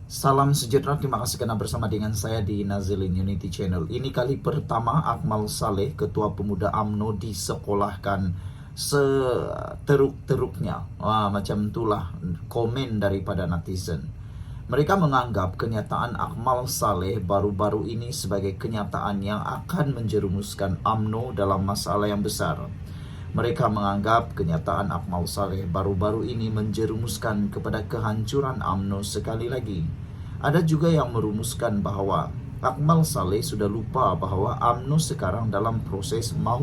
Salam sejahtera, terima kasih karena bersama dengan saya di Nazilin Unity Channel. Ini kali pertama Akmal Saleh, Ketua Pemuda UMNO, disekolahkan seteruk-teruknya. Macam itulah komen daripada netizen. Mereka menganggap kenyataan Akmal Saleh baru-baru ini sebagai kenyataan yang akan menjerumuskan UMNO dalam masalah yang besar. Mereka menganggap kenyataan Akmal Saleh baru-baru ini menjerumuskan kepada kehancuran UMNO sekali lagi. Ada juga yang merumuskan bahawa Akmal Saleh sudah lupa bahawa UMNO sekarang dalam proses mau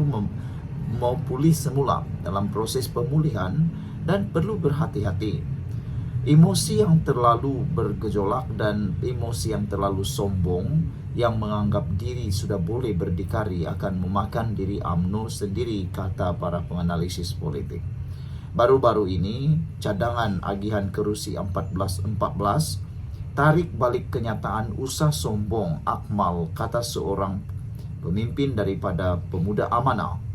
pulih semula, dalam proses pemulihan dan perlu berhati-hati. Emosi yang terlalu bergejolak dan emosi yang terlalu sombong yang menganggap diri sudah boleh berdikari akan memakan diri UMNO sendiri, kata para penganalisis politik. Baru-baru ini, cadangan agihan kerusi 1414 tarik balik kenyataan usah sombong Akmal, kata seorang pemimpin daripada Pemuda Amanah.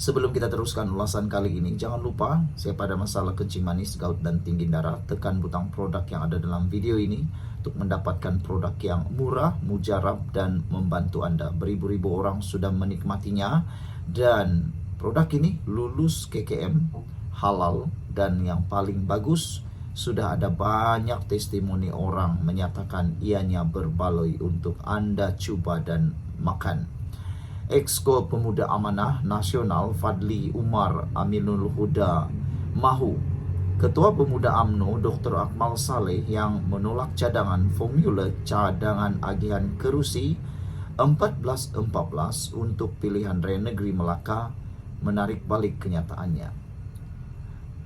Sebelum kita teruskan ulasan kali ini, jangan lupa siapa ada masalah kencing manis, gout dan tinggi darah, tekan butang produk yang ada dalam video ini untuk mendapatkan produk yang murah, mujarab dan membantu Anda. Beribu-ribu orang sudah menikmatinya dan produk ini lulus KKM, halal, dan yang paling bagus, sudah ada banyak testimoni orang menyatakan ianya berbaloi untuk Anda coba dan makan. Exco Pemuda Amanah Nasional Fadli Umar Aminul Huda mahu Ketua Pemuda UMNO Dr. Akmal Saleh yang menolak cadangan formula cadangan agihan kerusi 1414 untuk pilihan raya negeri Melaka menarik balik kenyataannya.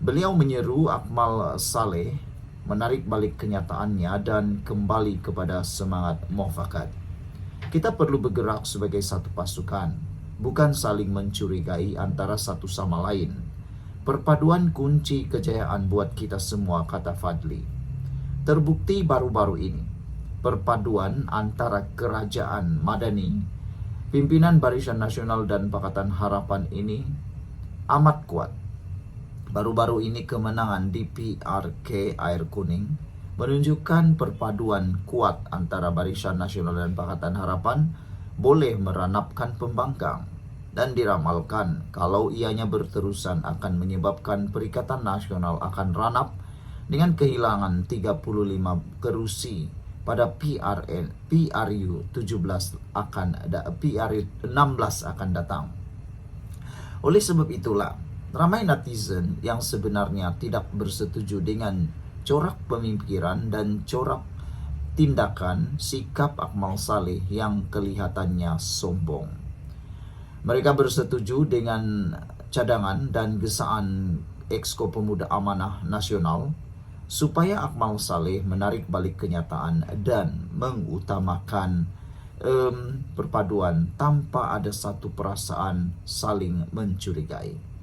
Beliau menyeru Akmal Saleh menarik balik kenyataannya dan kembali kepada semangat muafakat. Kita perlu bergerak sebagai satu pasukan, bukan saling mencurigai antara satu sama lain. Perpaduan kunci kejayaan buat kita semua, kata Fadli. Terbukti baru-baru ini, perpaduan antara kerajaan Madani, pimpinan Barisan Nasional dan Pakatan Harapan ini amat kuat. Baru-baru ini kemenangan di PRK Air Kuning menunjukkan perpaduan kuat antara Barisan Nasional dan Pakatan Harapan boleh meranapkan pembangkang dan diramalkan kalau ianya berterusan akan menyebabkan Perikatan Nasional akan ranap dengan kehilangan 35 kerusi pada PRU 16 akan datang. Oleh sebab itulah, ramai netizen yang sebenarnya tidak bersetuju dengan corak pemikiran dan corak tindakan sikap Akmal Saleh yang kelihatannya sombong. Mereka bersetuju dengan cadangan dan gesaan Exco Pemuda Amanah Nasional supaya Akmal Saleh menarik balik kenyataan dan mengutamakan perpaduan tanpa ada satu perasaan saling mencurigai.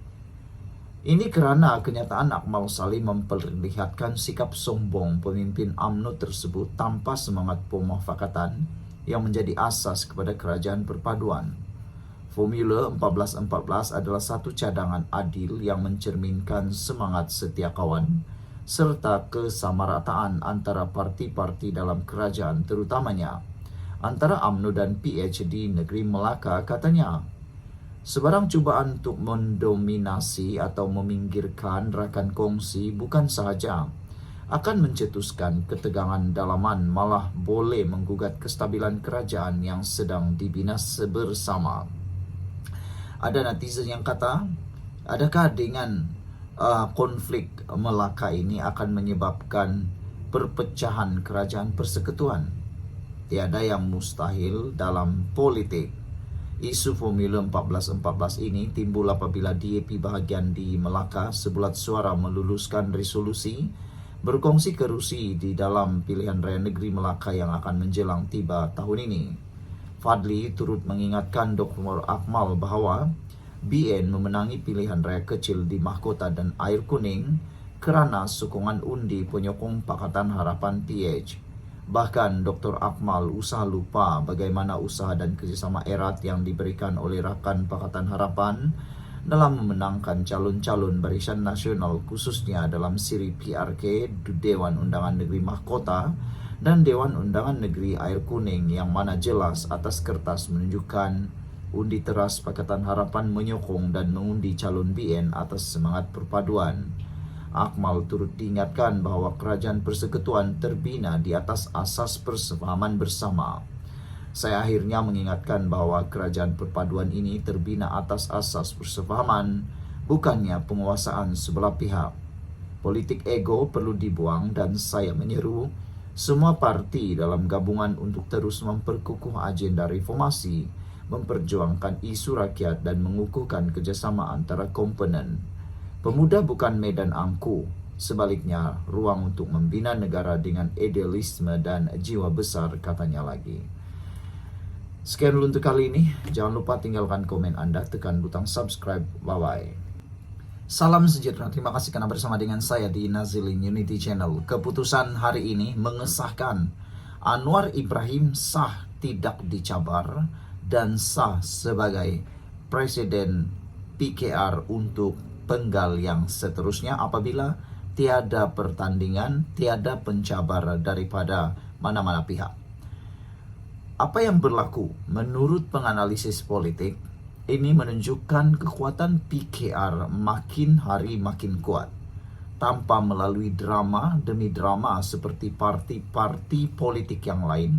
Ini kerana kenyataan Akmal Saleh memperlihatkan sikap sombong pemimpin UMNO tersebut tanpa semangat pemufakatan yang menjadi asas kepada kerajaan perpaduan. Formula 1414 adalah satu cadangan adil yang mencerminkan semangat setia kawan serta kesamarataan antara parti-parti dalam kerajaan, terutamanya antara UMNO dan PH di negeri Melaka, katanya. Sebarang cubaan untuk mendominasi atau meminggirkan rakan kongsi bukan sahaja akan mencetuskan ketegangan dalaman, malah boleh menggugat kestabilan kerajaan yang sedang dibina bersama. Ada netizen yang kata, adakah dengan konflik Melaka ini akan menyebabkan perpecahan kerajaan persekutuan? Tiada yang mustahil dalam politik. Isu Formula 1414 ini timbul apabila DAP bahagian di Melaka sebulat suara meluluskan resolusi berkongsi kerusi di dalam pilihan raya negeri Melaka yang akan menjelang tiba tahun ini. Fadli turut mengingatkan Dr. Akmal bahawa BN memenangi pilihan raya kecil di Mahkota dan Air Kuning kerana sokongan undi penyokong Pakatan Harapan PH. Bahkan Dr. Akmal usah lupa bagaimana usaha dan kerjasama erat yang diberikan oleh rakan Pakatan Harapan dalam memenangkan calon-calon Barisan Nasional, khususnya dalam siri PRK Dewan Undangan Negeri Mahkota dan Dewan Undangan Negeri Air Kuning, yang mana jelas atas kertas menunjukkan undi teras Pakatan Harapan menyokong dan mengundi calon BN atas semangat perpaduan. Akmal turut diingatkan bahwa kerajaan persekutuan terbina di atas asas persefahaman bersama. Saya akhirnya mengingatkan bahwa kerajaan perpaduan ini terbina atas asas persefahaman, bukannya penguasaan sebelah pihak. Politik ego perlu dibuang dan saya menyeru semua parti dalam gabungan untuk terus memperkukuh agenda reformasi, memperjuangkan isu rakyat dan mengukuhkan kerjasama antara komponen. Pemuda bukan medan angku, sebaliknya ruang untuk membina negara dengan idealisme dan jiwa besar, katanya lagi. Sekian dulu untuk kali ini. Jangan lupa tinggalkan komen Anda, tekan butang subscribe. Bye-bye. Salam sejahtera. Terima kasih karena bersama dengan saya di Nazilin Unity Channel. Keputusan hari ini mengesahkan Anwar Ibrahim sah tidak dicabar dan sah sebagai Presiden PKR untuk penggal yang seterusnya apabila tiada pertandingan, tiada pencabar daripada mana-mana pihak. Apa yang berlaku menurut penganalisis politik ini menunjukkan kekuatan PKR makin hari makin kuat tanpa melalui drama demi drama seperti parti-parti politik yang lain.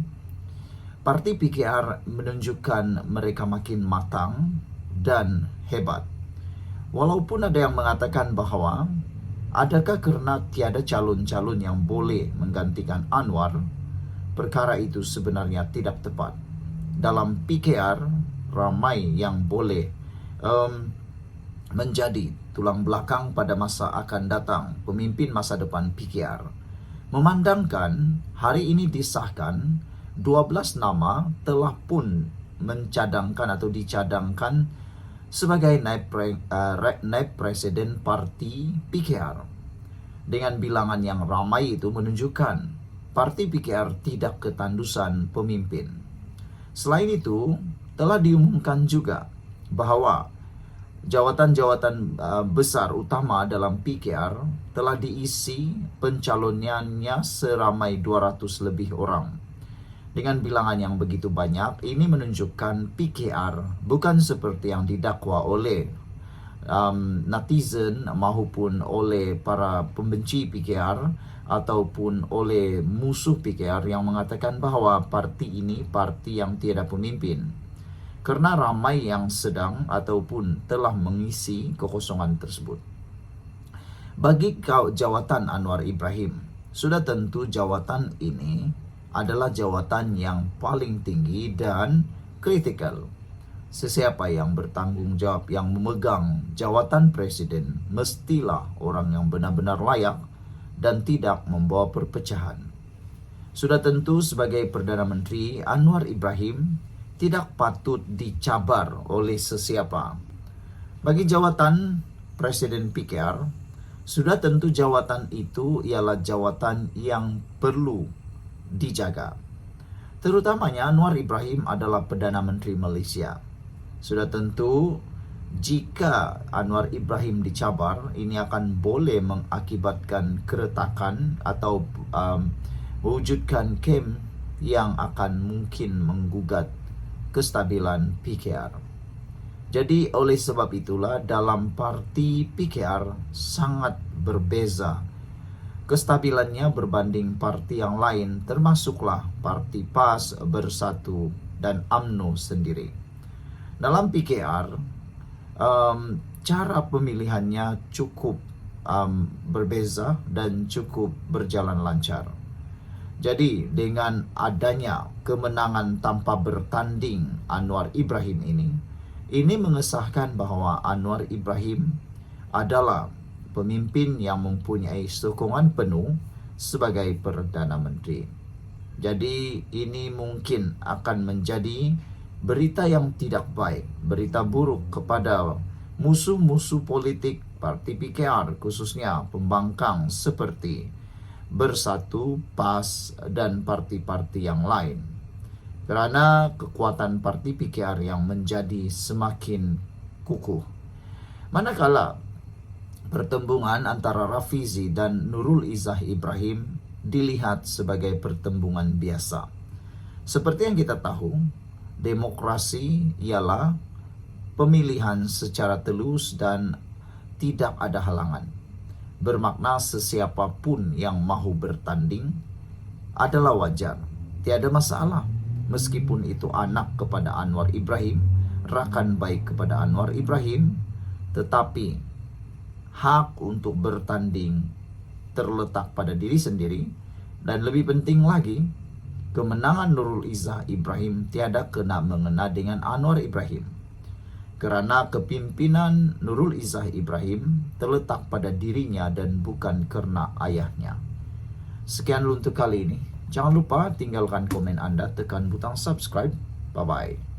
Parti PKR menunjukkan mereka makin matang dan hebat. Walaupun ada yang mengatakan bahwa adakah karena tiada calon-calon yang boleh menggantikan Anwar, perkara itu sebenarnya tidak tepat. Dalam PKR, ramai yang boleh menjadi tulang belakang pada masa akan datang, pemimpin masa depan PKR. Memandangkan hari ini disahkan 12 nama telah pun mencadangkan atau dicadangkan sebagai naib presiden parti PKR. Dengan bilangan yang ramai itu menunjukkan parti PKR tidak ketandusan pemimpin. Selain itu, telah diumumkan juga bahwa jawatan-jawatan besar utama dalam PKR telah diisi pencalonannya seramai 200 lebih orang. Dengan bilangan yang begitu banyak, ini menunjukkan PKR bukan seperti yang didakwa oleh netizen maupun oleh para pembenci PKR ataupun oleh musuh PKR yang mengatakan bahwa parti ini parti yang tiada pemimpin. Karena ramai yang sedang ataupun telah mengisi kekosongan tersebut. Bagi jawatan Anwar Ibrahim, sudah tentu jawatan ini adalah jawatan yang paling tinggi dan kritikal. Sesiapa yang bertanggung jawab, yang memegang jawatan presiden, mestilah orang yang benar-benar layak dan tidak membawa perpecahan. Sudah tentu sebagai Perdana Menteri, Anwar Ibrahim tidak patut dicabar oleh sesiapa. Bagi jawatan Presiden PKR, sudah tentu jawatan itu ialah jawatan yang perlu dijaga. Terutamanya Anwar Ibrahim adalah Perdana Menteri Malaysia. Sudah tentu jika Anwar Ibrahim dicabar, ini akan boleh mengakibatkan keretakan atau mewujudkan kem yang akan mungkin menggugat kestabilan PKR. Jadi oleh sebab itulah dalam parti PKR sangat berbeza kestabilannya berbanding parti yang lain, termasuklah parti PAS, Bersatu, dan UMNO sendiri. Dalam PKR, cara pemilihannya cukup berbeza dan cukup berjalan lancar. Jadi dengan adanya kemenangan tanpa bertanding Anwar Ibrahim ini mengesahkan bahwa Anwar Ibrahim adalah pemimpin yang mempunyai sokongan penuh sebagai Perdana Menteri. Jadi ini mungkin akan menjadi berita yang tidak baik, berita buruk kepada musuh-musuh politik parti PKR, khususnya pembangkang seperti Bersatu, PAS, dan parti-parti yang lain. Karena kekuatan parti PKR yang menjadi semakin kukuh. Manakala pertembungan antara Rafizi dan Nurul Izzah Ibrahim dilihat sebagai pertembungan biasa. Seperti yang kita tahu, demokrasi ialah pemilihan secara telus dan tidak ada halangan. Bermakna sesiapapun yang mahu bertanding adalah wajar, tiada masalah. Meskipun itu anak kepada Anwar Ibrahim, rakan baik kepada Anwar Ibrahim, tetapi hak untuk bertanding terletak pada diri sendiri. Dan lebih penting lagi, kemenangan Nurul Izzah Ibrahim tiada kena mengena dengan Anwar Ibrahim, kerana kepimpinan Nurul Izzah Ibrahim terletak pada dirinya dan bukan kerana ayahnya. Sekian untuk kali ini. Jangan lupa tinggalkan komen Anda, tekan butang subscribe. Bye-bye.